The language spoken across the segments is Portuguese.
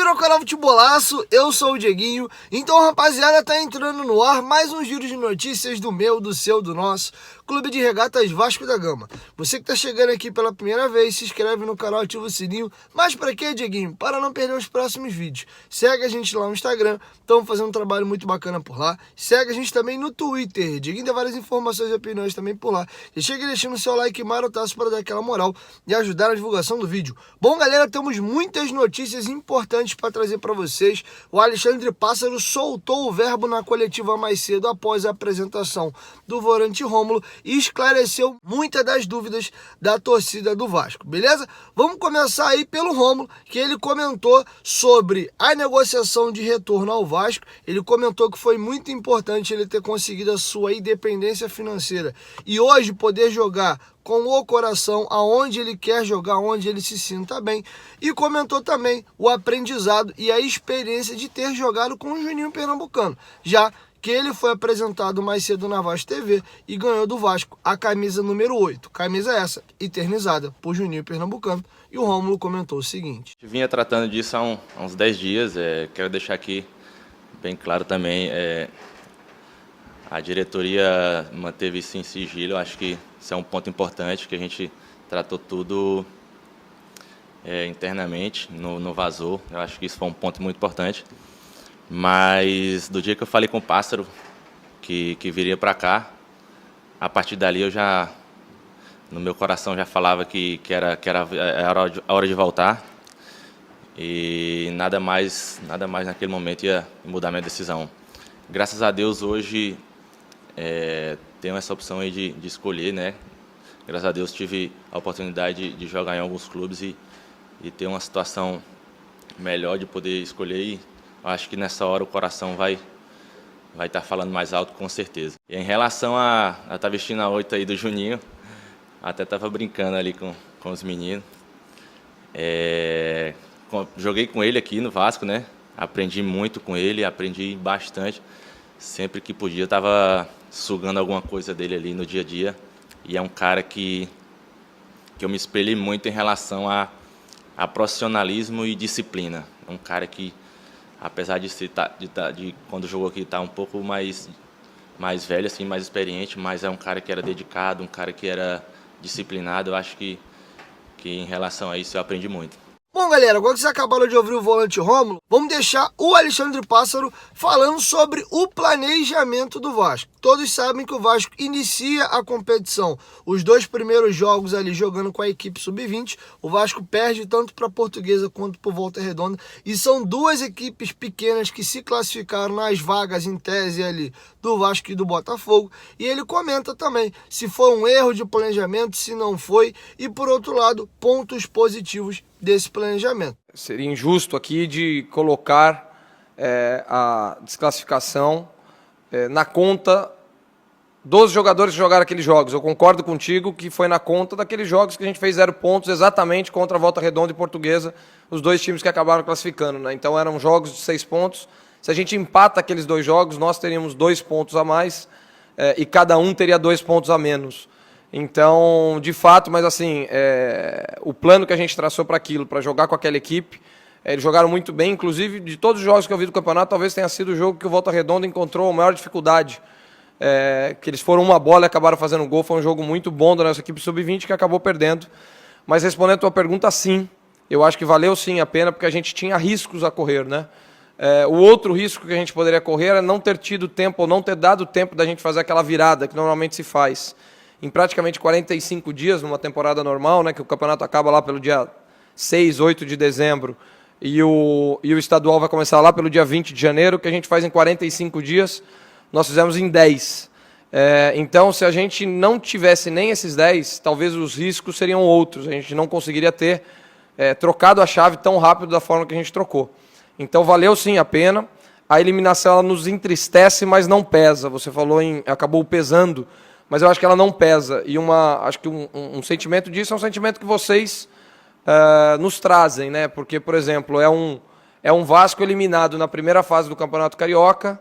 Bem-vindo ao canal Futebolaço, eu sou o Dieguinho. Então, rapaziada, tá entrando no ar mais um giro de notícias do meu, do seu, do nosso Clube de Regatas Vasco da Gama. Você que tá chegando aqui pela primeira vez, se inscreve no canal, ativa o sininho. Mas pra quê, Dieguinho? Para não perder os próximos vídeos. Segue a gente lá no Instagram, estamos fazendo um trabalho muito bacana por lá. Segue a gente também no Twitter, Dieguinho dá várias informações e opiniões também por lá. E chega deixando o seu like marotaço para dar aquela moral e ajudar na divulgação do vídeo. Bom, galera, temos muitas notícias importantes para trazer para vocês. O Alexandre Pássaro soltou o verbo na coletiva mais cedo após a apresentação do volante Rômulo e esclareceu muitas das dúvidas da torcida do Vasco, beleza? Vamos começar aí pelo Rômulo, que ele comentou sobre a negociação de retorno ao Vasco. Ele comentou que foi muito importante ele ter conseguido a sua independência financeira e hoje poder jogar com o coração aonde ele quer jogar, onde ele se sinta bem. E comentou também o aprendizado e a experiência de ter jogado com o Juninho Pernambucano, já que ele foi apresentado mais cedo na Vasco TV e ganhou do Vasco a camisa número 8. Camisa essa, eternizada por Juninho Pernambucano. E o Rômulo comentou o seguinte: Vinha tratando disso há uns 10 dias, quero deixar aqui bem claro também, a diretoria manteve isso em sigilo. Eu acho que isso é um ponto importante, que a gente tratou tudo internamente, não vazou. Eu acho que isso foi um ponto muito importante. Mas do dia que eu falei com o Pássaro que viria para cá, a partir dali eu já, no meu coração já falava que era a hora de voltar. E nada mais naquele momento ia mudar minha decisão. Graças a Deus hoje tenho essa opção aí de escolher, né? Graças a Deus tive a oportunidade de jogar em alguns clubes e ter uma situação melhor de poder escolher. E acho que nessa hora o coração vai estar falando mais alto, com certeza. E em relação a estar vestindo a 8 aí do Juninho, até estava brincando ali com os meninos. Joguei com ele aqui no Vasco, né? Aprendi muito com ele, aprendi bastante. Sempre que podia, estava sugando alguma coisa dele ali no dia a dia. E é um cara que eu me espelhei muito em relação a profissionalismo e disciplina. É um cara que, apesar de quando jogou aqui, estar um pouco mais velho, assim, mais experiente, mas é um cara que era dedicado, um cara que era disciplinado. Eu acho que em relação a isso eu aprendi muito. Bom, galera, agora que vocês acabaram de ouvir o volante Rômulo, vamos deixar o Alexandre Pássaro falando sobre o planejamento do Vasco. Todos sabem que o Vasco inicia a competição. Os 2 primeiros jogos ali jogando com a equipe sub-20, o Vasco perde tanto para a Portuguesa quanto para o Volta Redonda. E são 2 equipes pequenas que se classificaram nas vagas em tese ali do Vasco e do Botafogo. E ele comenta também se foi um erro de planejamento, se não foi. E por outro lado, pontos positivos desse planejamento. Seria injusto aqui de colocar a desclassificação na conta dos jogadores que jogaram aqueles jogos. Eu concordo contigo que foi na conta daqueles jogos que a gente fez 0 pontos exatamente contra a Volta Redonda e Portuguesa, os 2 times que acabaram classificando, né? Então eram jogos de 6 pontos. Se a gente empata aqueles 2 jogos, nós teríamos 2 pontos a mais e cada um teria 2 pontos a menos. Então, de fato, mas assim, o plano que a gente traçou para aquilo, para jogar com aquela equipe, eles jogaram muito bem. Inclusive, de todos os jogos que eu vi do campeonato, talvez tenha sido o jogo que o Volta Redonda encontrou a maior dificuldade. Que eles foram uma bola e acabaram fazendo gol. Foi um jogo muito bom da nossa equipe sub-20 que acabou perdendo. Mas respondendo a tua pergunta, sim. Eu acho que valeu sim a pena, porque a gente tinha riscos a correr, né? O outro risco que a gente poderia correr era não ter tido tempo, ou não ter dado tempo da gente fazer aquela virada que normalmente se faz em praticamente 45 dias, numa temporada normal, né, que o campeonato acaba lá pelo dia 6, 8 de dezembro, e o estadual vai começar lá pelo dia 20 de janeiro, que a gente faz em 45 dias, nós fizemos em 10. Então, se a gente não tivesse nem esses 10, talvez os riscos seriam outros, a gente não conseguiria ter trocado a chave tão rápido da forma que a gente trocou. Então, valeu sim a pena. A eliminação ela nos entristece, mas não pesa. Você falou acabou pesando, mas eu acho que ela não pesa. E acho que um sentimento disso é um sentimento que vocês nos trazem, né? Porque, por exemplo, é um Vasco eliminado na primeira fase do Campeonato Carioca,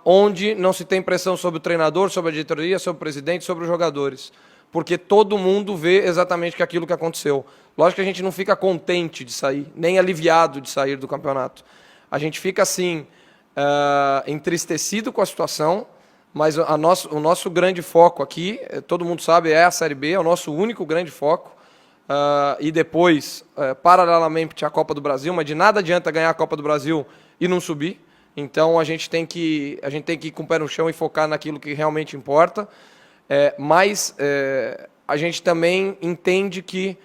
onde não se tem pressão sobre o treinador, sobre a diretoria, sobre o presidente, sobre os jogadores. porque todo mundo vê exatamente aquilo que aconteceu. Lógico que a gente não fica contente de sair, nem aliviado de sair do campeonato. A gente fica, assim, entristecido com a situação, mas o nosso grande foco aqui, todo mundo sabe, é a Série B, é o nosso único grande foco. E depois, paralelamente, a Copa do Brasil, mas de nada adianta ganhar a Copa do Brasil e não subir. Então a gente tem que ir com o pé no chão e focar naquilo que realmente importa. Mas a gente também entende que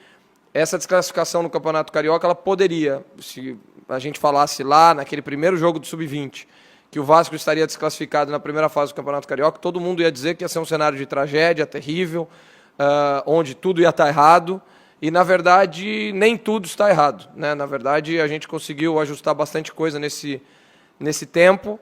essa desclassificação no Campeonato Carioca, ela poderia, se a gente falasse lá naquele primeiro jogo do Sub-20, que o Vasco estaria desclassificado na primeira fase do Campeonato Carioca, todo mundo ia dizer que ia ser um cenário de tragédia, terrível, onde tudo ia estar errado. E, na verdade, nem tudo está errado, né? Na verdade, a gente conseguiu ajustar bastante coisa nesse tempo.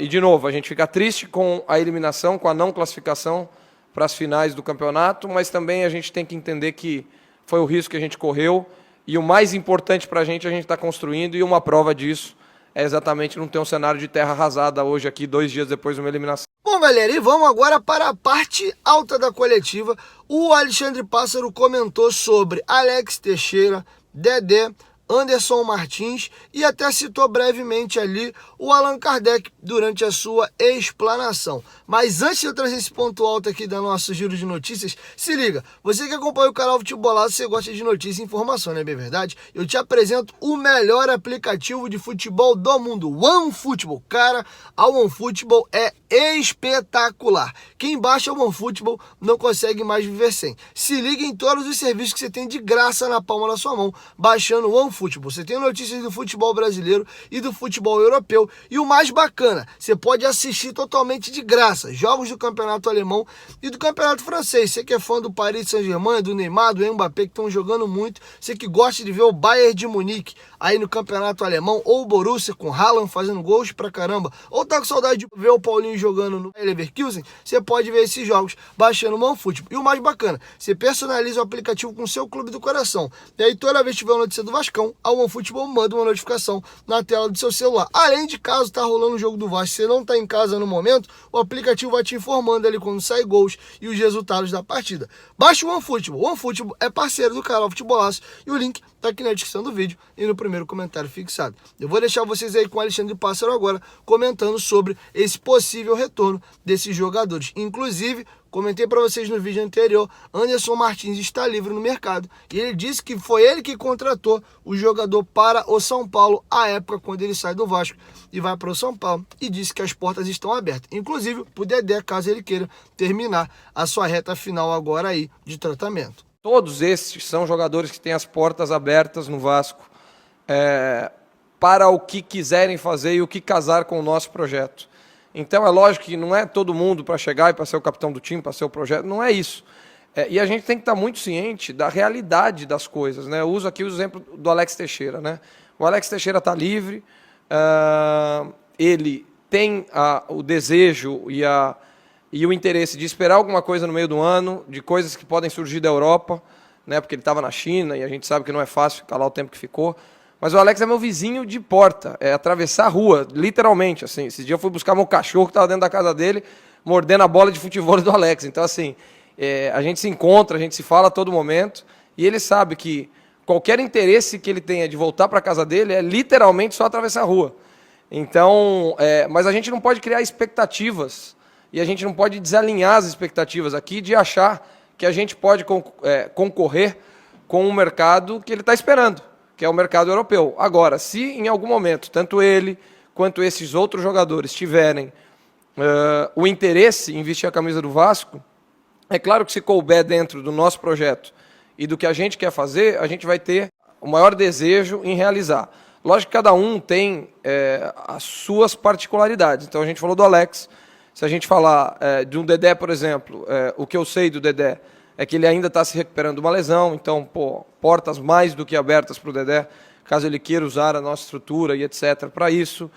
E, de novo, a gente fica triste com a eliminação, com a não classificação para as finais do campeonato, mas também a gente tem que entender que foi o risco que a gente correu. E o mais importante para a gente está construindo, e uma prova disso é exatamente não ter um cenário de terra arrasada hoje aqui, 2 dias depois de uma eliminação. Bom, galera, e vamos agora para a parte alta da coletiva. O Alexandre Pássaro comentou sobre Alex Teixeira, Dedé, Anderson Martins e até citou brevemente ali o Allan Kardec durante a sua explanação. Mas antes de eu trazer esse ponto alto aqui da nosso giro de notícias, se liga, você que acompanha o canal Futebolado, você gosta de notícia e informação, não é bem verdade? Eu te apresento o melhor aplicativo de futebol do mundo, OneFootball. Cara, a OneFootball é espetacular. Quem baixa o OneFootball não consegue mais viver sem. Se liga em todos os serviços que você tem de graça na palma da sua mão, baixando o OneFootball. Você tem notícias do futebol brasileiro e do futebol europeu. E o mais bacana, você pode assistir totalmente de graça jogos do campeonato alemão e do campeonato francês. Você que é fã do Paris Saint-Germain, do Neymar, do Mbappé, que estão jogando muito. Você que gosta de ver o Bayern de Munique aí no campeonato alemão, ou o Borussia com Haaland fazendo gols pra caramba, ou tá com saudade de ver o Paulinho jogando no Leverkusen, você pode ver esses jogos baixando o OneFootball. E o mais bacana, você personaliza o aplicativo com o seu clube do coração. E aí toda vez que tiver uma notícia do Vascão, a OneFootball manda uma notificação na tela do seu celular. Além de, caso tá rolando o jogo do Vasco, você não tá em casa no momento, o aplicativo vai te informando ali quando sai gols e os resultados da partida. Baixe o OneFootball. O OneFootball é parceiro do canal Futebolaço e o link tá aqui na descrição do vídeo e no primeiro comentário fixado. Eu vou deixar vocês aí com o Alexandre Pássaro agora comentando sobre esse possível retorno desses jogadores. Inclusive, comentei para vocês no vídeo anterior, Anderson Martins está livre no mercado e ele disse que foi ele que contratou o jogador para o São Paulo à época quando ele sai do Vasco e vai para o São Paulo, e disse que as portas estão abertas, inclusive para o Dedé, caso ele queira terminar a sua reta final agora aí de tratamento. Todos esses são jogadores que têm as portas abertas no Vasco para o que quiserem fazer e o que casar com o nosso projeto. Então é lógico que não é todo mundo para chegar e para ser o capitão do time, para ser o projeto, não é isso. E a gente tem que estar muito ciente da realidade das coisas, né? Eu uso aqui o exemplo do Alex Teixeira, né? O Alex Teixeira está livre, ele tem o desejo e o interesse de esperar alguma coisa no meio do ano, de coisas que podem surgir da Europa, né? Porque ele estava na China e a gente sabe que não é fácil ficar lá o tempo que ficou. Mas o Alex é meu vizinho de porta, é atravessar a rua, literalmente, assim. Esse dia eu fui buscar meu cachorro que estava dentro da casa dele, mordendo a bola de futebol do Alex. Então, assim, a gente se encontra, a gente se fala a todo momento, e ele sabe que qualquer interesse que ele tenha de voltar para a casa dele é literalmente só atravessar a rua. Então, mas a gente não pode criar expectativas, e a gente não pode desalinhar as expectativas aqui de achar que a gente pode concorrer com o mercado que ele está esperando, que é o mercado europeu. Agora, se em algum momento, tanto ele quanto esses outros jogadores tiverem o interesse em vestir a camisa do Vasco, é claro que se couber dentro do nosso projeto e do que a gente quer fazer, a gente vai ter o maior desejo em realizar. Lógico que cada um tem as suas particularidades. Então a gente falou do Alex, se a gente falar de um Dedé, por exemplo, o que eu sei do Dedé é que ele ainda está se recuperando de uma lesão, então, portas mais do que abertas para o Dedé, caso ele queira usar a nossa estrutura e etc. para isso.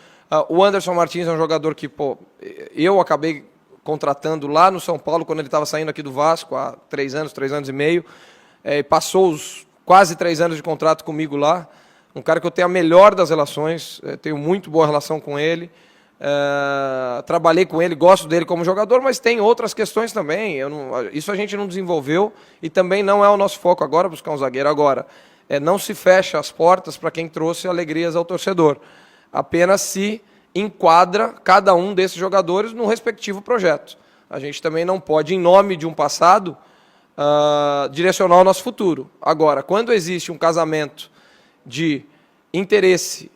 O Anderson Martins é um jogador que, eu acabei contratando lá no São Paulo, quando ele estava saindo aqui do Vasco, há 3 anos e meio, passou os quase 3 anos de contrato comigo lá, um cara que eu tenho a melhor das relações, tenho muito boa relação com ele, Trabalhei com ele, gosto dele como jogador, mas tem outras questões também. Isso a gente não desenvolveu e também não é o nosso foco agora buscar um zagueiro. Agora, não se fecha as portas para quem trouxe alegrias ao torcedor. Apenas se enquadra cada um desses jogadores no respectivo projeto. A gente também não pode, em nome de um passado, direcionar o nosso futuro. Agora, quando existe um casamento de interesse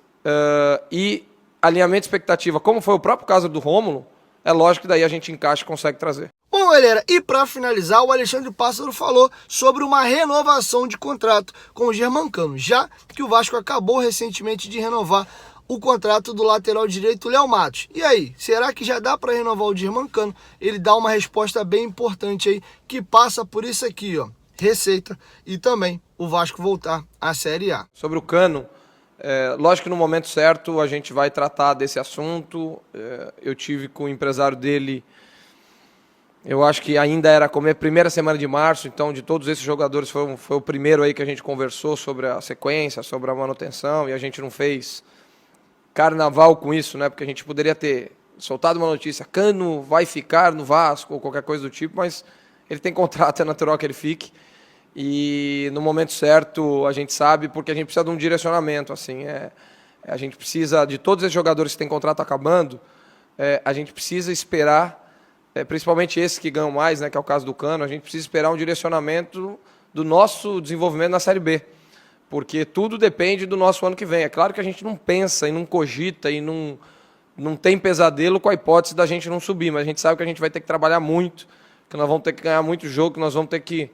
e alinhamento de expectativa, como foi o próprio caso do Rômulo, é lógico que daí a gente encaixa e consegue trazer. Bom, galera, e para finalizar, o Alexandre Pássaro falou sobre uma renovação de contrato com o Germancano, já que o Vasco acabou recentemente de renovar o contrato do lateral direito Léo Matos. E aí, será que já dá para renovar o Germancano? Ele dá uma resposta bem importante aí, que passa por isso aqui, ó, receita e também o Vasco voltar à Série A. Sobre o Cano, lógico que no momento certo a gente vai tratar desse assunto. Eu tive com o empresário dele, eu acho que ainda era a primeira semana de março, então de todos esses jogadores foi o primeiro aí que a gente conversou sobre a sequência, sobre a manutenção, e a gente não fez carnaval com isso, né? Porque a gente poderia ter soltado uma notícia, Cano vai ficar no Vasco ou qualquer coisa do tipo, mas ele tem contrato, é natural que ele fique. E no momento certo a gente sabe, porque a gente precisa de um direcionamento, assim, a gente precisa de todos esses jogadores que têm contrato acabando, a gente precisa esperar, principalmente esses que ganham mais, né, que é o caso do Cano, a gente precisa esperar um direcionamento do nosso desenvolvimento na Série B, porque tudo depende do nosso ano que vem. É claro que a gente não pensa e não cogita e não tem pesadelo com a hipótese da gente não subir, mas a gente sabe que a gente vai ter que trabalhar muito, que nós vamos ter que ganhar muito jogo, que nós vamos ter que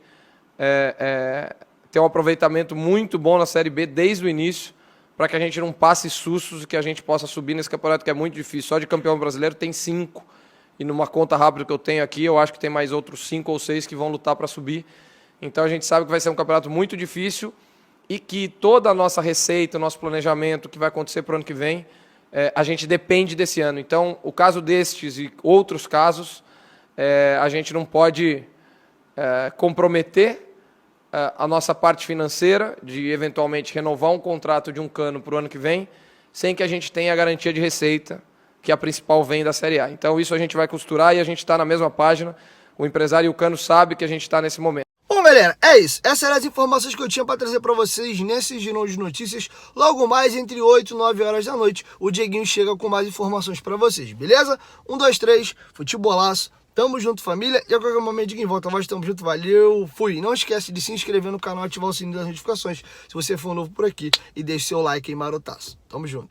ter um aproveitamento muito bom na Série B desde o início, para que a gente não passe sustos e que a gente possa subir nesse campeonato que é muito difícil. Só de campeão brasileiro tem 5, e numa conta rápida que eu tenho aqui, eu acho que tem mais outros 5 ou 6 que vão lutar para subir. Então a gente sabe que vai ser um campeonato muito difícil e que toda a nossa receita, o nosso planejamento, o que vai acontecer para o ano que vem, a gente depende desse ano. Então, o caso destes e outros casos, a gente não pode comprometer a nossa parte financeira de eventualmente renovar um contrato de um Cano para o ano que vem, sem que a gente tenha a garantia de receita, que a principal vem da Série A. Então isso a gente vai costurar e a gente está na mesma página. O empresário e o Cano sabem que a gente está nesse momento. Bom, galera, é isso. Essas eram as informações que eu tinha para trazer para vocês nesse Girão de Notícias. Logo mais, entre 8 e 9 horas da noite, o Dieguinho chega com mais informações para vocês, beleza? 1, 2, 3, futebolaço. Tamo junto, família. E a qualquer momento, Dieguinho, volta a voz. Tamo junto, valeu, fui. Não esquece de se inscrever no canal e ativar o sininho das notificações se você for novo por aqui. E deixe seu like aí, marotaço. Tamo junto.